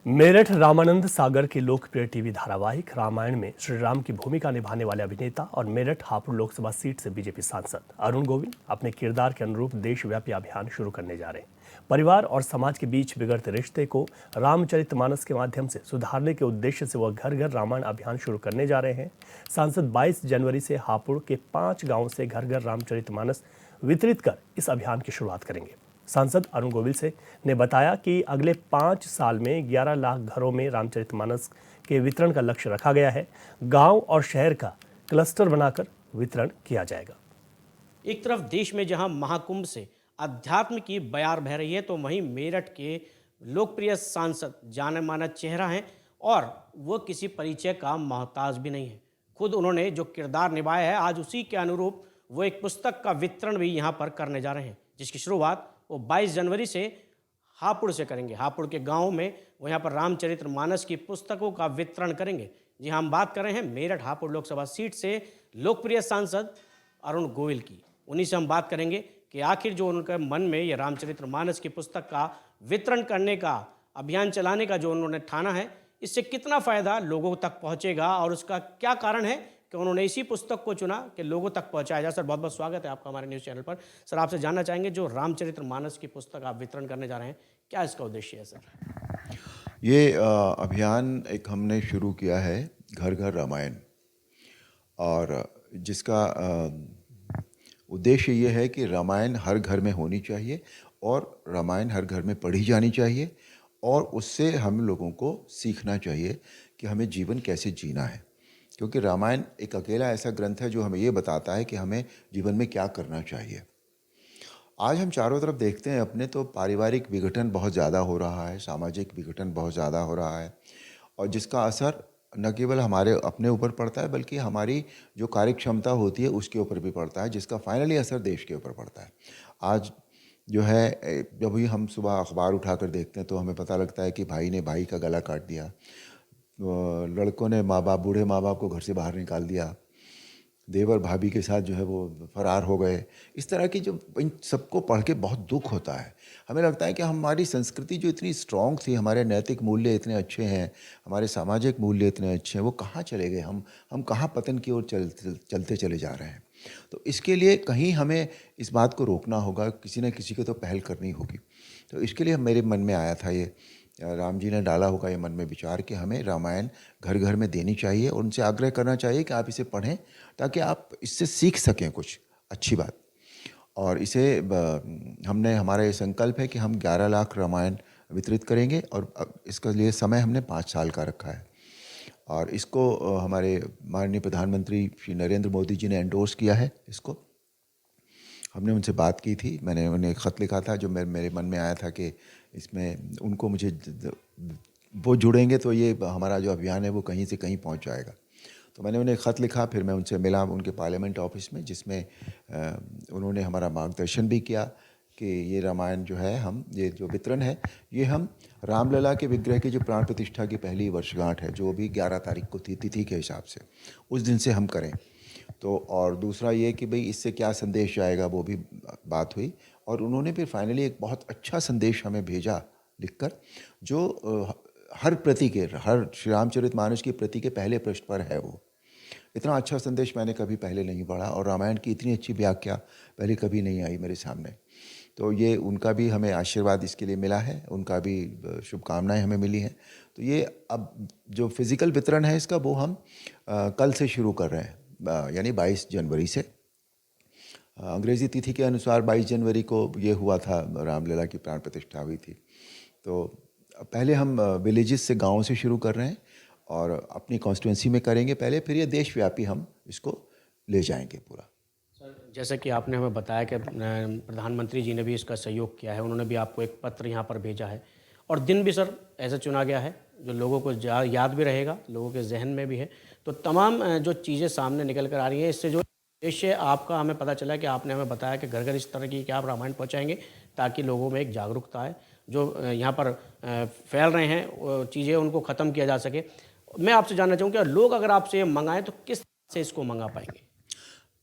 मेरठ रामानंद सागर के लोकप्रिय टीवी धारावाहिक रामायण में श्री राम की भूमिका निभाने वाले अभिनेता और मेरठ हापुड़ लोकसभा सीट से बीजेपी सांसद अरुण गोविल अपने किरदार के अनुरूप देशव्यापी अभियान शुरू करने जा रहे हैं। परिवार और समाज के बीच बिगड़ते रिश्ते को रामचरितमानस के माध्यम से सुधारने के उद्देश्य से वह घर घर रामायण अभियान शुरू करने जा रहे हैं। सांसद 22 जनवरी से हापुड़ के 5 गाँव से घर घर रामचरितमानस वितरित कर इस अभियान की शुरुआत करेंगे। सांसद अरुण गोविल से ने बताया कि अगले 5 साल में 11 लाख घरों में रामचरितमानस के वितरण का लक्ष्य रखा गया है। गांव और शहर का क्लस्टर बनाकर वितरण किया जाएगा। एक तरफ देश में जहां महाकुंभ से अध्यात्म की बयार बह रही है, तो वहीं मेरठ के लोकप्रिय सांसद जाने माना चेहरा हैं और वो किसी परिचय का मोहताज भी नहीं है। खुद उन्होंने जो किरदार निभाया है, आज उसी के अनुरूप वो एक पुस्तक का वितरण भी यहाँ पर करने जा रहे हैं, जिसकी शुरुआत वो 22 जनवरी से हापुड़ से करेंगे। हापुड़ के गांव में वो यहाँ पर रामचरितमानस की पुस्तकों का वितरण करेंगे। जी हाँ, हम बात कर रहे हैं मेरठ हापुड़ लोकसभा सीट से लोकप्रिय सांसद अरुण गोविल की। उन्हीं से हम बात करेंगे कि आखिर जो उनके मन में ये रामचरितमानस की पुस्तक का वितरण करने का अभियान चलाने का जो उन्होंने ठाना है, इससे कितना फ़ायदा लोगों तक पहुँचेगा और उसका क्या कारण है कि उन्होंने इसी पुस्तक को चुना कि लोगों तक पहुंचाया जाए। सर, बहुत बहुत स्वागत है आपका हमारे न्यूज़ चैनल पर। सर, आपसे जानना चाहेंगे, जो रामचरितमानस की पुस्तक आप वितरण करने जा रहे हैं, क्या इसका उद्देश्य है सर? ये अभियान एक हमने शुरू किया है, घर घर रामायण, और जिसका उद्देश्य ये है कि रामायण हर घर में होनी चाहिए और रामायण हर घर में पढ़ी जानी चाहिए और उससे हम लोगों को सीखना चाहिए कि हमें जीवन कैसे जीना है। क्योंकि रामायण एक अकेला ऐसा ग्रंथ है जो हमें ये बताता है कि हमें जीवन में क्या करना चाहिए। आज हम चारों तरफ देखते हैं अपने, तो पारिवारिक विघटन बहुत ज़्यादा हो रहा है, सामाजिक विघटन बहुत ज़्यादा हो रहा है, और जिसका असर न केवल हमारे अपने ऊपर पड़ता है बल्कि हमारी जो कार्य क्षमता होती है उसके ऊपर भी पड़ता है, जिसका फाइनली असर देश के ऊपर पड़ता है। आज जो है, जब भी हम सुबह अखबार उठाकर देखते हैं तो हमें पता लगता है कि भाई ने भाई का गला काट दिया, लड़कों ने माँ बाप, बूढ़े माँ बाप को घर से बाहर निकाल दिया, देवर भाभी के साथ जो है वो फरार हो गए। इस तरह की जो इन सबको पढ़ के बहुत दुख होता है। हमें लगता है कि हमारी संस्कृति जो इतनी स्ट्रॉन्ग थी, हमारे नैतिक मूल्य इतने अच्छे हैं, हमारे सामाजिक मूल्य इतने अच्छे हैं, वो कहाँ चले गए? हम कहाँ पतन की ओर चलते चले जा रहे हैं। तो इसके लिए कहीं हमें इस बात को रोकना होगा, किसी न किसी को तो पहल करनी होगी। तो इसके लिए मेरे मन में आया था, ये राम जी ने डाला होगा ये मन में विचार कि हमें रामायण घर घर में देनी चाहिए और उनसे आग्रह करना चाहिए कि आप इसे पढ़ें ताकि आप इससे सीख सकें कुछ अच्छी बात। और इसे हमने, हमारा ये संकल्प है कि हम 11 लाख रामायण वितरित करेंगे और इसके लिए समय हमने 5 साल का रखा है। और इसको हमारे माननीय प्रधानमंत्री श्री नरेंद्र मोदी जी ने एंडोर्स किया है। इसको हमने उनसे बात की थी, मैंने उन्हें एक ख़त लिखा था जो मेरे मन में आया था कि इसमें उनको मुझे वो जुड़ेंगे तो ये हमारा जो अभियान है वो कहीं से कहीं पहुंच जाएगा। तो मैंने उन्हें ख़त लिखा, फिर मैं उनसे मिला उनके पार्लियामेंट ऑफिस में, जिसमें उन्होंने हमारा मार्गदर्शन भी किया कि ये रामायण जो है, हम ये जो वितरण है, ये हम रामलला के विग्रह की जो प्राण प्रतिष्ठा की पहली वर्षगांठ है, जो भी 11 तारीख को थी तिथि के हिसाब से, उस दिन से हम करें। तो और दूसरा ये कि भाई इससे क्या संदेश आएगा, वो भी बात हुई। और उन्होंने फिर फाइनली एक बहुत अच्छा संदेश हमें भेजा लिखकर, जो हर प्रति के, हर श्री रामचरितमानस की प्रति के पहले पृष्ठ पर है। वो इतना अच्छा संदेश मैंने कभी पहले नहीं पढ़ा और रामायण की इतनी अच्छी व्याख्या पहले कभी नहीं आई मेरे सामने। तो ये उनका भी हमें आशीर्वाद इसके लिए मिला है, उनका भी शुभकामनाएं हमें मिली हैं। तो ये अब जो फिज़िकल वितरण है इसका, वो हम कल से शुरू कर रहे हैं, यानी 22 जनवरी से। अंग्रेज़ी तिथि के अनुसार 22 जनवरी को ये हुआ था, रामलला की प्राण प्रतिष्ठा हुई थी। तो पहले हम विलेजेस से, गाँव से शुरू कर रहे हैं और अपनी कॉन्स्टिट्यूंसी में करेंगे पहले, फिर ये देशव्यापी हम इसको ले जाएंगे पूरा। सर, जैसे कि आपने हमें बताया कि प्रधानमंत्री जी ने भी इसका सहयोग किया है, उन्होंने भी आपको एक पत्र यहाँ पर भेजा है और दिन भी सर ऐसा चुना गया है जो लोगों को याद भी रहेगा, लोगों के जहन में भी है। तो तमाम जो चीज़ें सामने निकल कर आ रही हैं, इससे जो उद्देश्य आपका हमें पता चला कि आपने हमें बताया कि घर घर इस तरह की क्या आप रामायण पहुँचाएंगे ताकि लोगों में एक जागरूकता आए, जो यहाँ पर फैल रहे हैं वो चीज़ें उनको ख़त्म किया जा सके। मैं आपसे जानना चाहूँगा, लोग अगर आपसे ये मंगाएं तो किस तरह से इसको मंगा पाएंगे?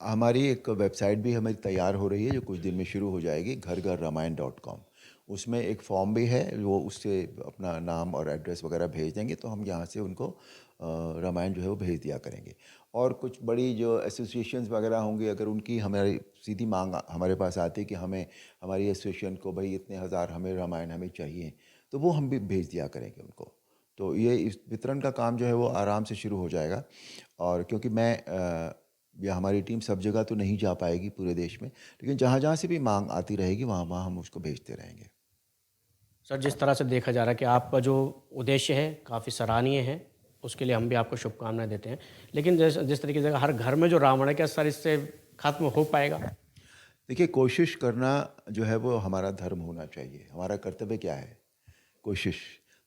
हमारी एक वेबसाइट भी हमारी तैयार हो रही है जो कुछ दिन में शुरू हो जाएगी, घर घर रामायण .com। उसमें एक फॉर्म भी है, वो उससे अपना नाम और एड्रेस वगैरह भेज देंगे तो हम यहाँ से उनको रामायण जो है वो भेज दिया करेंगे। और कुछ बड़ी जो एसोसिएशंस वगैरह होंगी, अगर उनकी हमारी सीधी मांग हमारे पास आती है कि हमें हमारी एसोसिएशन को भाई इतने हज़ार हमें रामायण हमें चाहिए, तो वो हम भी भेज दिया करेंगे उनको। तो ये इस वितरण का काम जो है वो आराम से शुरू हो जाएगा। और क्योंकि मैं या हमारी टीम सब जगह तो नहीं जा पाएगी पूरे देश में, लेकिन जहाँ जहाँ से भी मांग आती रहेगी वहाँ वहाँ हम उसको भेजते रहेंगे। सर, जिस तरह से देखा जा रहा है कि आपका जो उद्देश्य है काफ़ी सराहनीय है, उसके लिए हम भी आपको शुभकामनाएं देते हैं। लेकिन जिस तरीके से हर घर में जो रावण है, क्या सर इससे खत्म हो पाएगा? देखिए, कोशिश करना जो है वो हमारा धर्म होना चाहिए। हमारा कर्तव्य क्या है? कोशिश।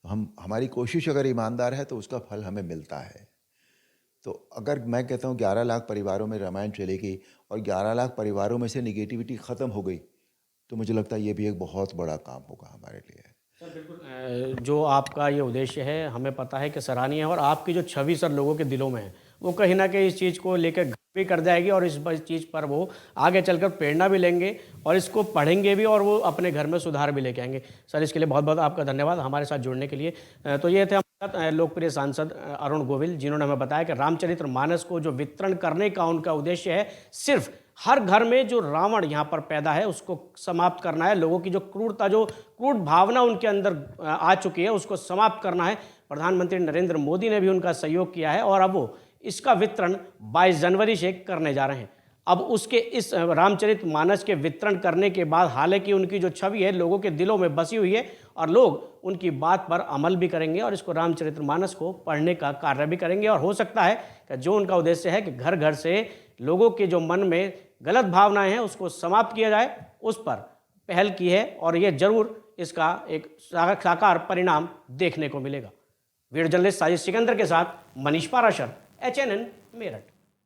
हम हमारी कोशिश अगर ईमानदार है तो उसका फल हमें मिलता है। तो अगर मैं कहता हूँ 11 लाख परिवारों में रामायण चलेगी और 11 लाख परिवारों में से निगेटिविटी ख़त्म हो गई, तो मुझे लगता है ये भी एक बहुत बड़ा काम होगा हमारे लिए। सर बिल्कुल, जो आपका ये उद्देश्य है हमें पता है कि सराहनीय है, और आपकी जो छवि सर लोगों के दिलों में है वो कहीं ना कहीं इस चीज़ को लेकर भी कर जाएगी, और इस चीज़ पर वो आगे चलकर प्रेरणा भी लेंगे और इसको पढ़ेंगे भी, और वो अपने घर में सुधार भी लेके आएंगे। सर, इसके लिए बहुत बहुत आपका धन्यवाद हमारे साथ जुड़ने के लिए। तो ये थे हमारे साथ लोकप्रिय सांसद अरुण गोविल, जिन्होंने हमें बताया कि रामचरितमानस को जो वितरण करने का उनका उद्देश्य है, सिर्फ हर घर में जो रावण यहाँ पर पैदा है उसको समाप्त करना है। लोगों की जो क्रूरता, जो क्रूर भावना उनके अंदर आ चुकी है, उसको समाप्त करना है। प्रधानमंत्री नरेंद्र मोदी ने भी उनका सहयोग किया है और अब वो इसका वितरण 22 जनवरी से करने जा रहे हैं। अब उसके इस रामचरितमानस के वितरण करने के बाद हालांकि उनकी जो छवि है लोगों के दिलों में बसी हुई है, और लोग उनकी बात पर अमल भी करेंगे और इसको रामचरितमानस को पढ़ने का कार्य भी करेंगे। और हो सकता है कि जो उनका उद्देश्य है कि घर घर से लोगों के जो मन में गलत भावनाएं हैं उसको समाप्त किया जाए, उस पर पहल की है, और ये जरूर इसका एक साकार परिणाम देखने को मिलेगा। वीडियो जर्नलिस्ट साजिद सिकंदर के साथ मनीष पाराशर, HNN, मेरठ।